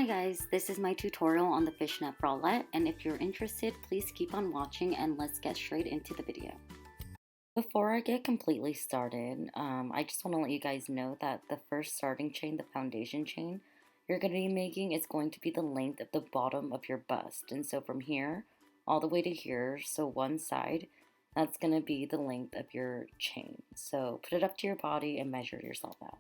Hi guys, this is my tutorial on the Fishnet bralette, and if you're interested, please keep on watching and let's get straight into the video. Before I get completely started, I just want to let you guys know that the first starting chain, the foundation chain, you're going to be making is going to be the length of the bottom of your bust. And so from here all the way to here, so one side, that's going to be the length of your chain. So put it up to your body and measure yourself out.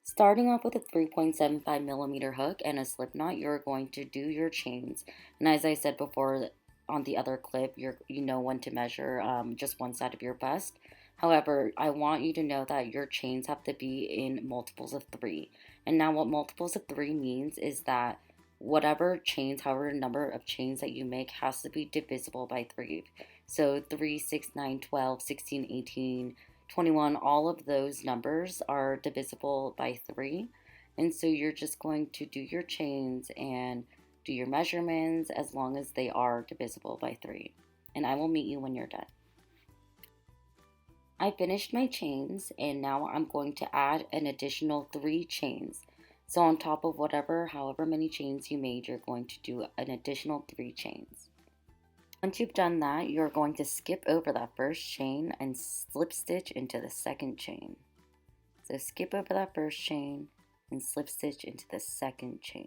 Starting off with a 3.75 millimeter hook and a slip knot, you're going to do your chains. And as I said before on the other clip, you know when to measure just one side of your bust. However, I want you to know that your chains have to be in multiples of 3. And now what multiples of 3 means is that whatever chains, however number of chains that you make has to be divisible by 3. So 3, 6, 9, 12, 16, 18, 21, all of those numbers are divisible by 3. And so you're just going to do your chains and do your measurements as long as they are divisible by 3. And I will meet you when you're done. I finished my chains and now I'm going to add an additional 3 chains. So on top of however many chains you made, you're going to do an additional 3 chains. Once you've done that, you're going to skip over that first chain and slip stitch into the second chain. So skip over that first chain and slip stitch into the second chain.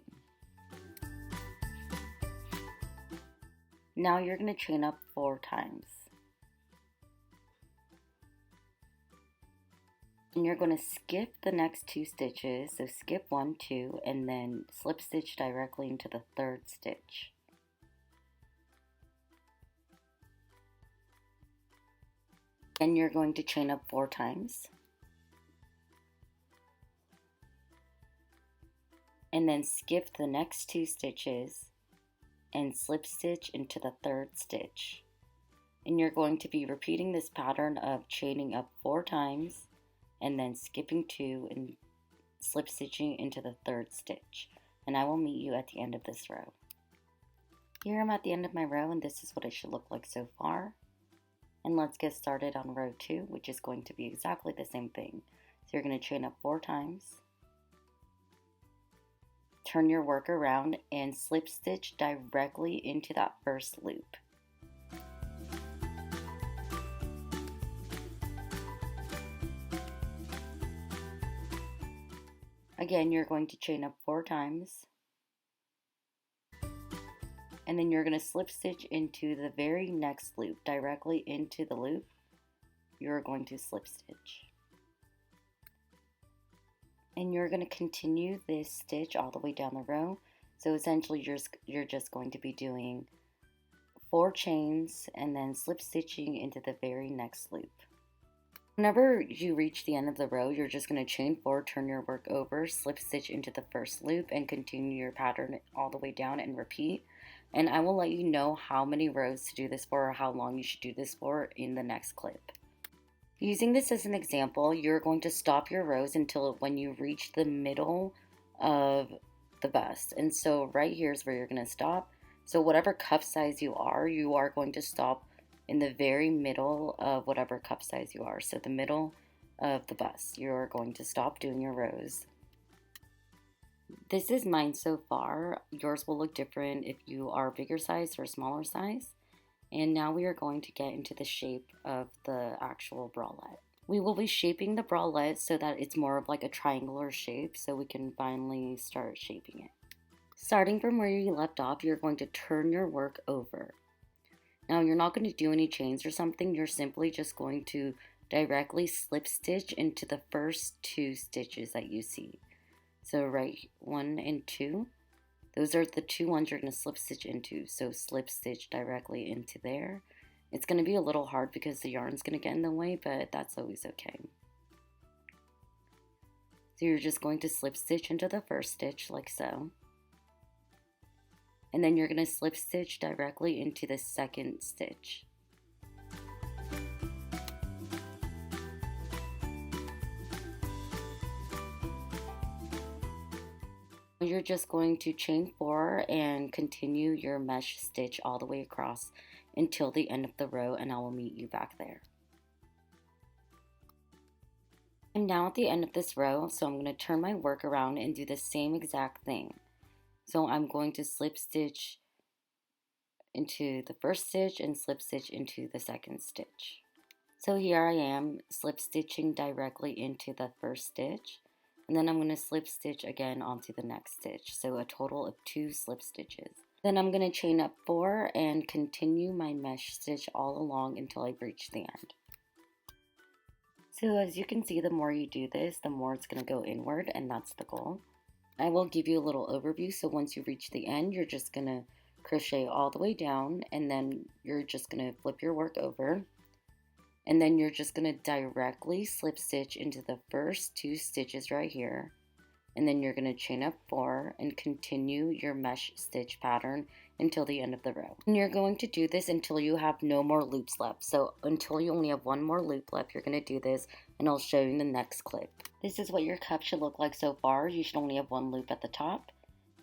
Now you're going to chain up 4 times. And you're going to skip the next 2 stitches, so skip 1, 2, and then slip stitch directly into the 3rd stitch. And you're going to chain up 4 times. And then skip the next 2 stitches and slip stitch into the 3rd stitch. And you're going to be repeating this pattern of chaining up 4 times and then skipping 2 and slip stitching into the 3rd stitch. And I will meet you at the end of this row. Here I'm at the end of my row and this is what it should look like so far. And let's get started on row 2, which is going to be exactly the same thing. So you're going to chain up 4 times, turn your work around, and slip stitch directly into that first loop. Again, you're going to chain up 4 times, and then you're going to slip stitch into the very next loop, directly into the loop. You're going to slip stitch. And you're going to continue this stitch all the way down the row. So essentially you're just going to be doing 4 chains and then slip stitching into the very next loop. Whenever you reach the end of the row, you're just going to chain 4, turn your work over, slip stitch into the first loop, and continue your pattern all the way down and repeat. And I will let you know how many rows to do this for or how long you should do this for in the next clip. Using this as an example, you're going to stop your rows until when you reach the middle of the bust. And so right here is where you're going to stop. So whatever cuff size you are going to stop in the very middle of whatever cuff size you are. So the middle of the bust, you're going to stop doing your rows. This is mine so far. Yours will look different if you are bigger size or smaller size. And now we are going to get into the shape of the actual bralette. We will be shaping the bralette so that it's more of like a triangular shape so we can finally start shaping it. Starting from where you left off, you're going to turn your work over. Now you're not going to do any chains or something, you're simply just going to directly slip stitch into the first 2 stitches that you see. So right 1 and 2, those are the 2 ones you're going to slip stitch into. So slip stitch directly into there. It's going to be a little hard because the yarn's going to get in the way, but that's always okay. So you're just going to slip stitch into the first stitch like so. And then you're going to slip stitch directly into the second stitch. You're just going to chain 4 and continue your mesh stitch all the way across until the end of the row, and I will meet you back there. I'm now at the end of this row, so I'm going to turn my work around and do the same exact thing. So I'm going to slip stitch into the first stitch and slip stitch into the second stitch. So here I am slip stitching directly into the first stitch, and then I'm going to slip stitch again onto the next stitch, so a total of 2 slip stitches. Then I'm going to chain up 4 and continue my mesh stitch all along until I reach the end. So as you can see, the more you do this, the more it's going to go inward, and that's the goal. I will give you a little overview, so once you reach the end, you're just going to crochet all the way down, and then you're just going to flip your work over, and then you're just going to directly slip stitch into the first 2 stitches right here, and then you're going to chain up 4 and continue your mesh stitch pattern until the end of the row. And you're going to do this until you have no more loops left. So until you only have 1 more loop left, you're going to do this, and I'll show you in the next clip. This is what your cup should look like so far. You should only have 1 loop at the top.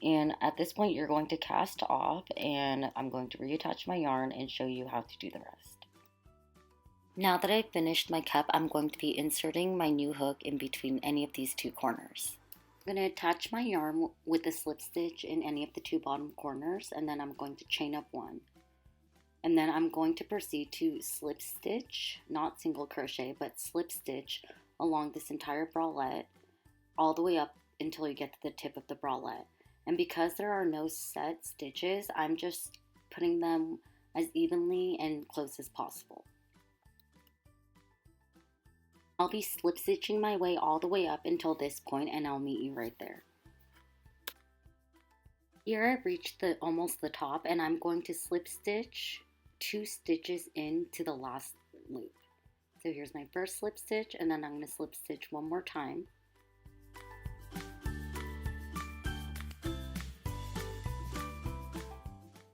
And at this point, you're going to cast off, and I'm going to reattach my yarn and show you how to do the rest. Now that I've finished my cup, I'm going to be inserting my new hook in between any of these 2 corners. I'm going to attach my yarn with a slip stitch in any of the 2 bottom corners, and then I'm going to chain up 1. And then I'm going to proceed to slip stitch, not single crochet, but slip stitch along this entire bralette all the way up until you get to the tip of the bralette. And because there are no set stitches, I'm just putting them as evenly and close as possible. I'll be slip stitching my way all the way up until this point, and I'll meet you right there. Here I've reached almost the top, and I'm going to slip stitch 2 stitches into the last loop. So here's my first slip stitch, and then I'm going to slip stitch 1 more time.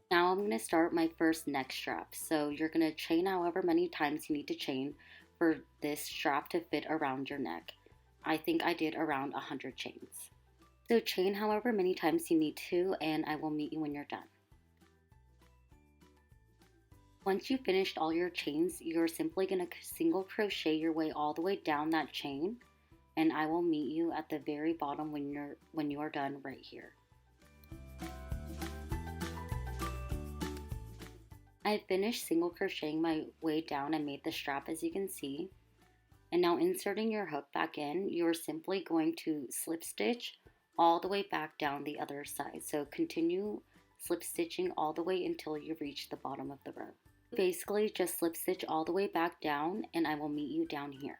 Now I'm going to start my first neck strap. So you're going to chain however many times you need to chain for this strap to fit around your neck. I think I did around 100 chains. So chain however many times you need to, and I will meet you when you're done. Once you've finished all your chains, you're simply going to single crochet your way all the way down that chain, and I will meet you at the very bottom when you are done right here. I finished single crocheting my way down and made the strap, as you can see. And now inserting your hook back in, you're simply going to slip stitch all the way back down the other side. So continue slip stitching all the way until you reach the bottom of the row. Basically just slip stitch all the way back down, and I will meet you down here.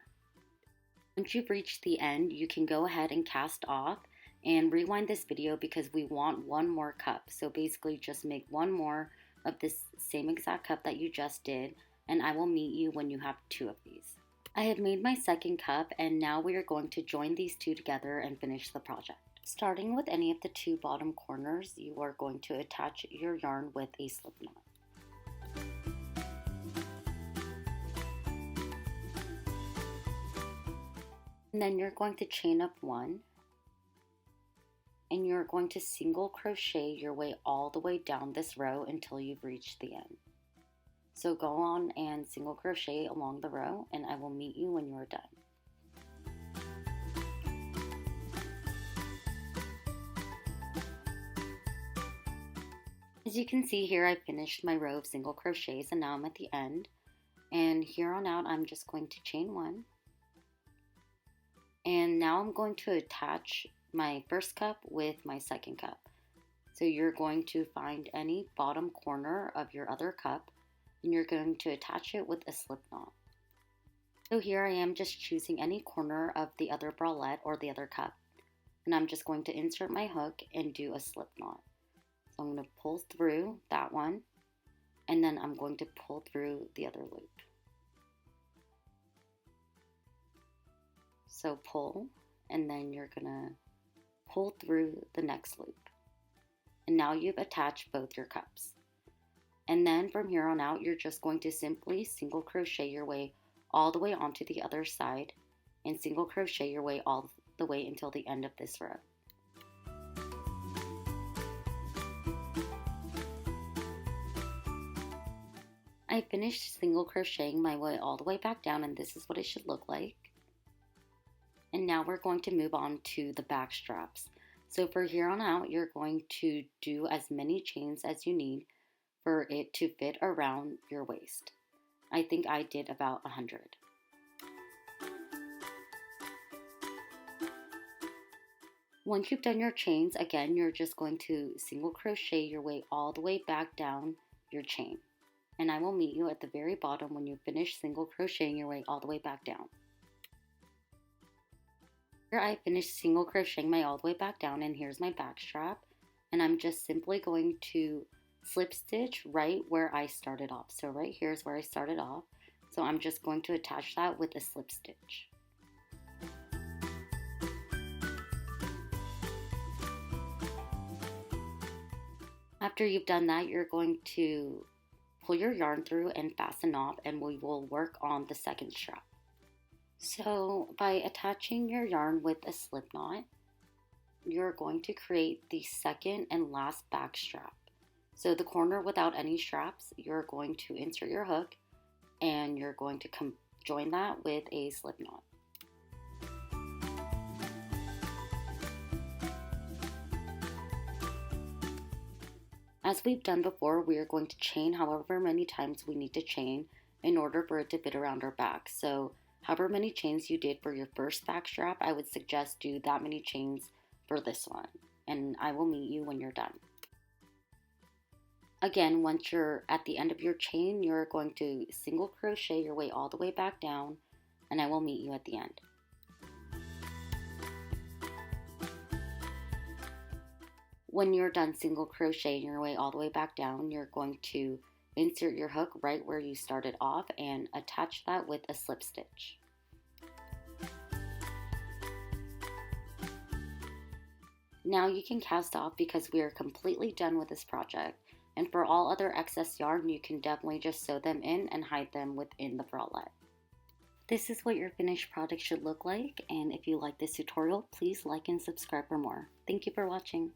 Once you've reached the end, you can go ahead and cast off and rewind this video because we want 1 more cup. So basically just make 1 more of this same exact cup that you just did, and I will meet you when you have 2 of these. I have made my second cup, and now we are going to join these 2 together and finish the project. Starting with any of the 2 bottom corners, you are going to attach your yarn with a slip knot. And then you're going to chain up 1, and you're going to single crochet your way all the way down this row until you've reached the end. So go on and single crochet along the row, and I will meet you when you're done. As you can see here, I finished my row of single crochets, and now I'm at the end. And here on out, I'm just going to chain 1. And now I'm going to attach my first cup with my second cup. So you're going to find any bottom corner of your other cup, and you're going to attach it with a slip knot. So here I am just choosing any corner of the other bralette or the other cup, and I'm just going to insert my hook and do a slip knot. So I'm going to pull through that one, and then I'm going to pull through the other loop. So pull, and then you're going to pull through the next loop. And now you've attached both your cups. And then from here on out, you're just going to simply single crochet your way all the way onto the other side and single crochet your way all the way until the end of this row. I finished single crocheting my way all the way back down, and this is what it should look like. And now we're going to move on to the back straps. So for here on out, you're going to do as many chains as you need for it to fit around your waist. I think I did about 100. Once you've done your chains, again, you're just going to single crochet your way all the way back down your chain. And I will meet you at the very bottom when you finish single crocheting your way all the way back down. Here I finished single crocheting my all the way back down, and here's my back strap. And I'm just simply going to slip stitch right where I started off. So right here is where I started off. So I'm just going to attach that with a slip stitch. After you've done that, you're going to pull your yarn through and fasten off, and we will work on the second strap. So by attaching your yarn with a slip knot, you're going to create the second and last back strap. So the corner without any straps, you're going to insert your hook and you're going to join that with a slip knot. As we've done before, we are going to chain however many times we need to chain in order for it to fit around our back. So however many chains you did for your first back strap, I would suggest do that many chains for this one. And I will meet you when you're done. Again, once you're at the end of your chain, you're going to single crochet your way all the way back down, and I will meet you at the end. When you're done single crocheting your way all the way back down, you're going to insert your hook right where you started off and attach that with a slip stitch. Now you can cast off because we are completely done with this project. And for all other excess yarn, you can definitely just sew them in and hide them within the bralette. This is what your finished product should look like, and if you like this tutorial, please like and subscribe for more. Thank you for watching.